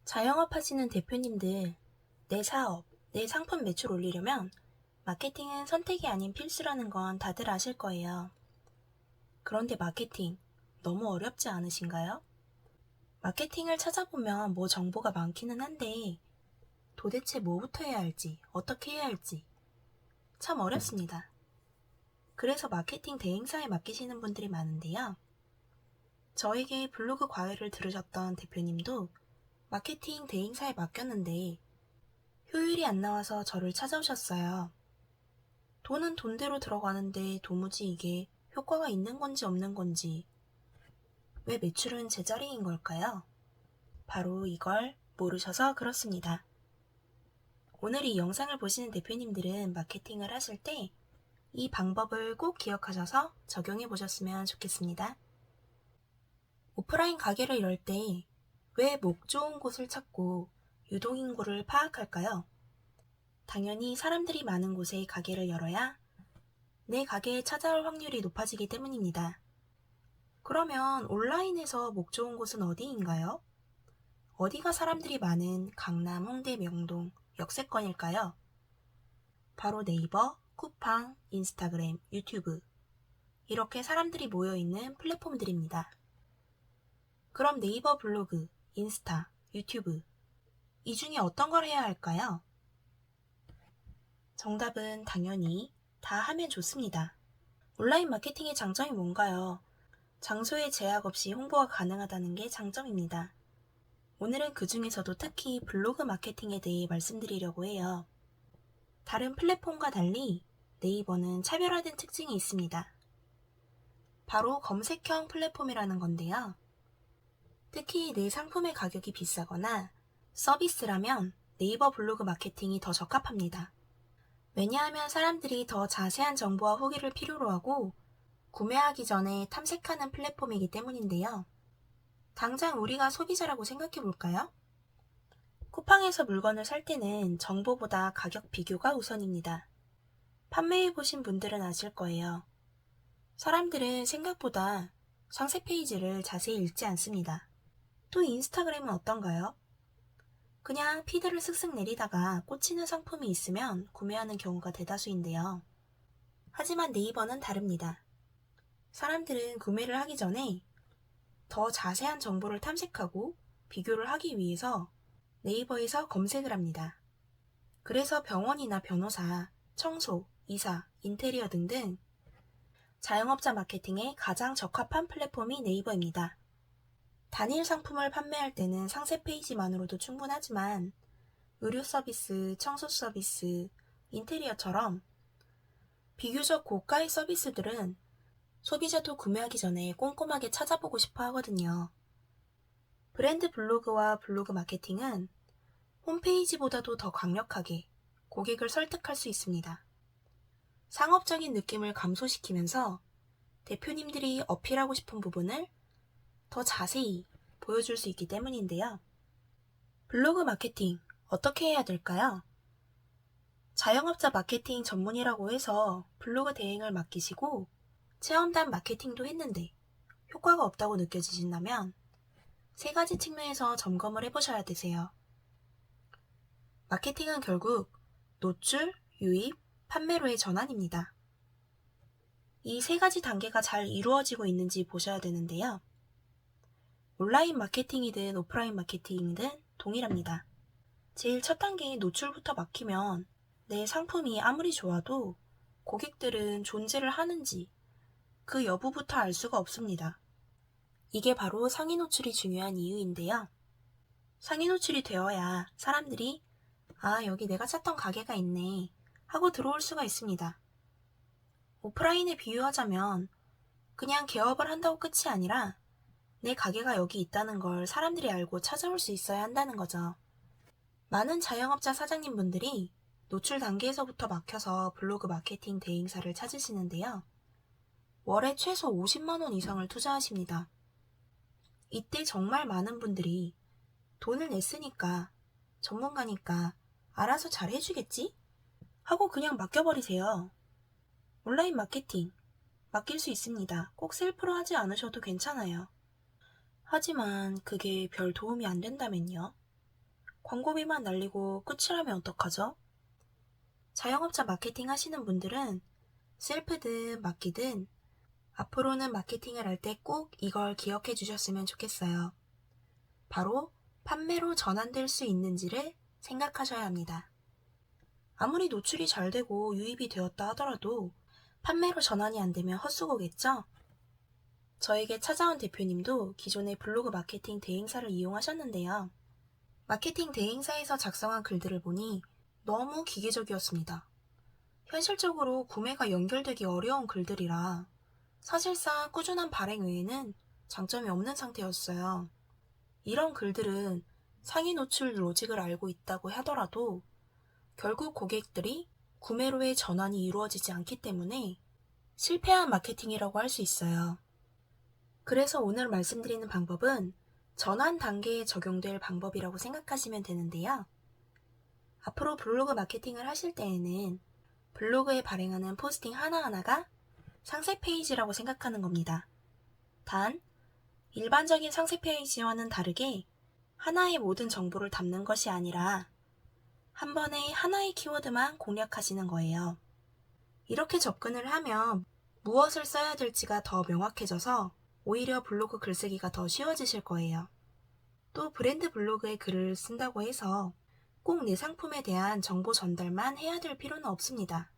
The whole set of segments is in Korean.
자영업 하시는 대표님들, 내 사업, 내 상품 매출 올리려면 마케팅은 선택이 아닌 필수라는 건 다들 아실 거예요. 그런데 마케팅 너무 어렵지 않으신가요? 마케팅을 찾아보면 뭐 정보가 많기는 한데 도대체 뭐부터 해야 할지, 어떻게 해야 할지 참 어렵습니다. 그래서 마케팅 대행사에 맡기시는 분들이 많은데요. 저에게 블로그 과외를 들으셨던 대표님도 마케팅 대행사에 맡겼는데 효율이 안 나와서 저를 찾아오셨어요. 돈은 돈대로 들어가는데 도무지 이게 효과가 있는 건지 없는 건지, 왜 매출은 제자리인 걸까요? 바로 이걸 모르셔서 그렇습니다. 오늘 이 영상을 보시는 대표님들은 마케팅을 하실 때 이 방법을 꼭 기억하셔서 적용해 보셨으면 좋겠습니다. 오프라인 가게를 열 때 왜 목 좋은 곳을 찾고 유동인구를 파악할까요? 당연히 사람들이 많은 곳에 가게를 열어야 내 가게에 찾아올 확률이 높아지기 때문입니다. 그러면 온라인에서 목 좋은 곳은 어디인가요? 어디가 사람들이 많은 강남, 홍대, 명동, 역세권일까요? 바로 네이버, 쿠팡, 인스타그램, 유튜브 이렇게 사람들이 모여있는 플랫폼들입니다. 그럼 네이버 블로그, 인스타, 유튜브 이 중에 어떤 걸 해야 할까요? 정답은 당연히 다 하면 좋습니다. 온라인 마케팅의 장점이 뭔가요? 장소에 제약 없이 홍보가 가능하다는 게 장점입니다. 오늘은 그 중에서도 특히 블로그 마케팅에 대해 말씀드리려고 해요. 다른 플랫폼과 달리 네이버는 차별화된 특징이 있습니다. 바로 검색형 플랫폼이라는 건데요. 특히 내 상품의 가격이 비싸거나 서비스라면 네이버 블로그 마케팅이 더 적합합니다. 왜냐하면 사람들이 더 자세한 정보와 후기를 필요로 하고 구매하기 전에 탐색하는 플랫폼이기 때문인데요. 당장 우리가 소비자라고 생각해 볼까요? 쿠팡에서 물건을 살 때는 정보보다 가격 비교가 우선입니다. 판매해 보신 분들은 아실 거예요. 사람들은 생각보다 상세 페이지를 자세히 읽지 않습니다. 또 인스타그램은 어떤가요? 그냥 피드를 슥슥 내리다가 꽂히는 상품이 있으면 구매하는 경우가 대다수인데요. 하지만 네이버는 다릅니다. 사람들은 구매를 하기 전에 더 자세한 정보를 탐색하고 비교를 하기 위해서 네이버에서 검색을 합니다. 그래서 병원이나 변호사, 청소, 이사, 인테리어 등등 자영업자 마케팅에 가장 적합한 플랫폼이 네이버입니다. 단일 상품을 판매할 때는 상세 페이지만으로도 충분하지만 의료 서비스, 청소 서비스, 인테리어처럼 비교적 고가의 서비스들은 소비자도 구매하기 전에 꼼꼼하게 찾아보고 싶어 하거든요. 브랜드 블로그와 블로그 마케팅은 홈페이지보다도 더 강력하게 고객을 설득할 수 있습니다. 상업적인 느낌을 감소시키면서 대표님들이 어필하고 싶은 부분을 더 자세히 보여줄 수 있기 때문인데요. 블로그 마케팅 어떻게 해야 될까요? 자영업자 마케팅 전문이라고 해서 블로그 대행을 맡기시고 체험단 마케팅도 했는데 효과가 없다고 느껴지신다면 세 가지 측면에서 점검을 해보셔야 되세요. 마케팅은 결국 노출, 유입, 판매로의 전환입니다. 이 세 가지 단계가 잘 이루어지고 있는지 보셔야 되는데요. 온라인 마케팅이든 오프라인 마케팅이든 동일합니다. 제일 첫 단계인 노출부터 막히면 내 상품이 아무리 좋아도 고객들은 존재를 하는지 그 여부부터 알 수가 없습니다. 이게 바로 상위 노출이 중요한 이유인데요. 상위 노출이 되어야 사람들이 여기 내가 찾던 가게가 있네 하고 들어올 수가 있습니다. 오프라인에 비유하자면 그냥 개업을 한다고 끝이 아니라 내 가게가 여기 있다는 걸 사람들이 알고 찾아올 수 있어야 한다는 거죠. 많은 자영업자 사장님분들이 노출 단계에서부터 막혀서 블로그 마케팅 대행사를 찾으시는데요. 월에 최소 50만 원 이상을 투자하십니다. 이때 정말 많은 분들이 돈을 냈으니까, 전문가니까 알아서 잘 해주겠지? 하고 그냥 맡겨버리세요. 온라인 마케팅, 맡길 수 있습니다. 꼭 셀프로 하지 않으셔도 괜찮아요. 하지만 그게 별 도움이 안 된다면요? 광고비만 날리고 끝이라면 어떡하죠? 자영업자 마케팅 하시는 분들은 셀프든 맡기든 앞으로는 마케팅을 할 때 꼭 이걸 기억해 주셨으면 좋겠어요. 바로 판매로 전환될 수 있는지를 생각하셔야 합니다. 아무리 노출이 잘 되고 유입이 되었다 하더라도 판매로 전환이 안 되면 헛수고겠죠? 저에게 찾아온 대표님도 기존의 블로그 마케팅 대행사를 이용하셨는데요. 마케팅 대행사에서 작성한 글들을 보니 너무 기계적이었습니다. 현실적으로 구매가 연결되기 어려운 글들이라 사실상 꾸준한 발행 외에는 장점이 없는 상태였어요. 이런 글들은 상위 노출 로직을 알고 있다고 하더라도 결국 고객들이 구매로의 전환이 이루어지지 않기 때문에 실패한 마케팅이라고 할 수 있어요. 그래서 오늘 말씀드리는 방법은 전환 단계에 적용될 방법이라고 생각하시면 되는데요. 앞으로 블로그 마케팅을 하실 때에는 블로그에 발행하는 포스팅 하나하나가 상세 페이지라고 생각하는 겁니다. 단, 일반적인 상세 페이지와는 다르게 하나의 모든 정보를 담는 것이 아니라 한 번에 하나의 키워드만 공략하시는 거예요. 이렇게 접근을 하면 무엇을 써야 될지가 더 명확해져서 오히려 블로그 글쓰기가 더 쉬워지실 거예요. 또 브랜드 블로그에 글을 쓴다고 해서 꼭 내 상품에 대한 정보 전달만 해야 될 필요는 없습니다.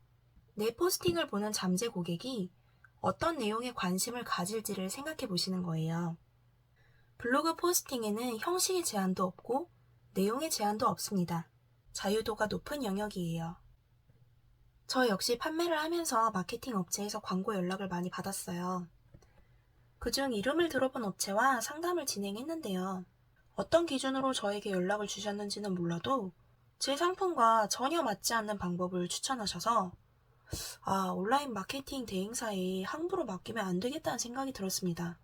내 포스팅을 보는 잠재 고객이 어떤 내용에 관심을 가질지를 생각해 보시는 거예요. 블로그 포스팅에는 형식의 제한도 없고 내용의 제한도 없습니다. 자유도가 높은 영역이에요. 저 역시 판매를 하면서 마케팅 업체에서 광고 연락을 많이 받았어요. 그중 이름을 들어본 업체와 상담을 진행했는데요. 어떤 기준으로 저에게 연락을 주셨는지는 몰라도 제 상품과 전혀 맞지 않는 방법을 추천하셔서 온라인 마케팅 대행사에 함부로 맡기면 안 되겠다는 생각이 들었습니다.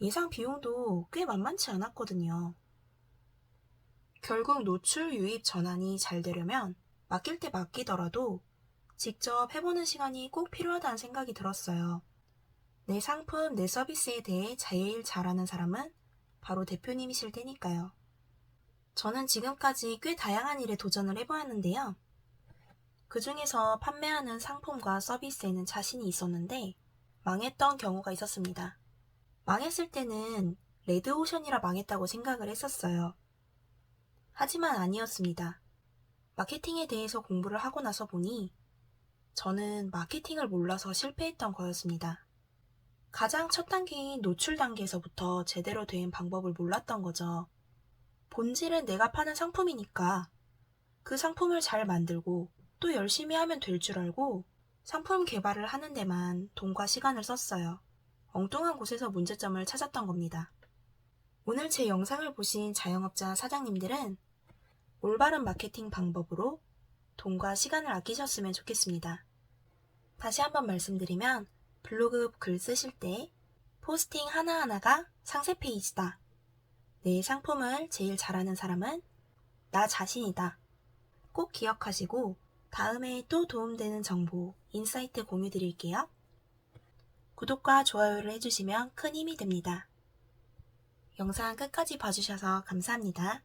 예상 비용도 꽤 만만치 않았거든요. 결국 노출 유입 전환이 잘 되려면 맡길 때 맡기더라도 직접 해보는 시간이 꼭 필요하다는 생각이 들었어요. 내 상품, 내 서비스에 대해 제일 잘하는 사람은 바로 대표님이실 테니까요. 저는 지금까지 꽤 다양한 일에 도전을 해보았는데요. 그 중에서 판매하는 상품과 서비스에는 자신이 있었는데 망했던 경우가 있었습니다. 망했을 때는 레드오션이라 망했다고 생각을 했었어요. 하지만 아니었습니다. 마케팅에 대해서 공부를 하고 나서 보니 저는 마케팅을 몰라서 실패했던 거였습니다. 가장 첫 단계인 노출 단계에서부터 제대로 된 방법을 몰랐던 거죠. 본질은 내가 파는 상품이니까 그 상품을 잘 만들고 또 열심히 하면 될 줄 알고 상품 개발을 하는 데만 돈과 시간을 썼어요. 엉뚱한 곳에서 문제점을 찾았던 겁니다. 오늘 제 영상을 보신 자영업자 사장님들은 올바른 마케팅 방법으로 돈과 시간을 아끼셨으면 좋겠습니다. 다시 한번 말씀드리면 블로그 글 쓰실 때 포스팅 하나하나가 상세 페이지다. 내 상품을 제일 잘하는 사람은 나 자신이다. 꼭 기억하시고 다음에 또 도움되는 정보, 인사이트 공유 드릴게요. 구독과 좋아요를 해주시면 큰 힘이 됩니다. 영상 끝까지 봐주셔서 감사합니다.